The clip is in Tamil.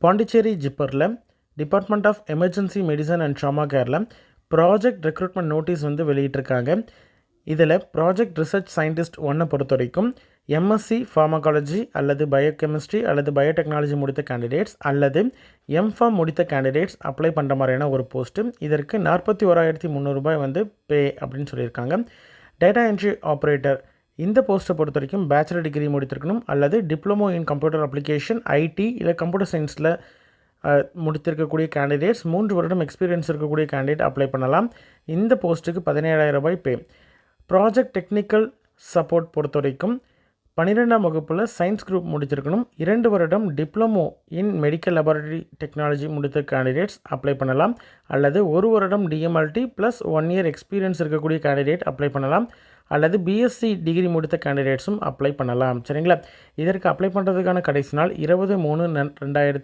பாண்டிச்சேரி ஜிப்பரில் department of emergency medicine and trauma கேரில் ப்ராஜெக்ட் ரெக்ரூட்மெண்ட் நோட்டீஸ் வந்து வெளியிட்டிருக்காங்க. இதில் ப்ராஜெக்ட் ரிசர்ச் சயின்டிஸ்ட் ஒன்றை பொறுத்த வரைக்கும் எம்எஸ்சி ஃபார்மகாலஜி அல்லது பயோகெமிஸ்ட்ரி அல்லது பயோடெக்னாலஜி முடித்த கேண்டிடேட்ஸ் அல்லது எம்ஃபார்ம் முடித்த கேண்டிடேட்ஸ் அப்ளை பண்ணுற மாதிரியான ஒரு போஸ்ட்டு. இதற்கு 41,300 ரூபாய் வந்து பே அப்படின்னு சொல்லியிருக்காங்க. டேட்டா என்ட்ரி ஆப்ரேட்டர் இந்த போஸ்ட்டை பொறுத்த வரைக்கும் பேச்சுலர் டிகிரி முடித்திருக்கணும் அல்லது diploma in computer application IT இல்லை கம்ப்யூட்டர் சயின்ஸில் முடித்திருக்கக்கூடிய கேண்டிடேட்ஸ் 3 வருடம் எக்ஸ்பீரியன்ஸ் இருக்கக்கூடிய கேண்டிடேட் அப்ளை பண்ணலாம். இந்த போஸ்ட்டுக்கு 17,000 ரூபாய் பே. ப்ராஜெக்ட் டெக்னிக்கல் சப்போர்ட் பொறுத்த வரைக்கும் 12ஆம் வகுப்பில் சயின்ஸ் குரூப் முடிச்சிருக்கணும். 2 வருடம் diploma in medical laboratory technology முடித்த கேண்டிடேட்ஸ் அப்ளை பண்ணலாம். அல்லது 1 வருடம் டிஎம்எல்டி ப்ளஸ் 1 இயர் எக்ஸ்பீரியன்ஸ் இருக்கக்கூடிய கேண்டிடேட் அப்ளை பண்ணலாம். அல்லது பிஎஸ்சி டிகிரி முடித்த கேண்டிடேட்ஸும் அப்ளை பண்ணலாம். சரிங்களா? இதற்கு அப்ளை பண்ணுறதுக்கான கடைசி நாள் 20/3/2023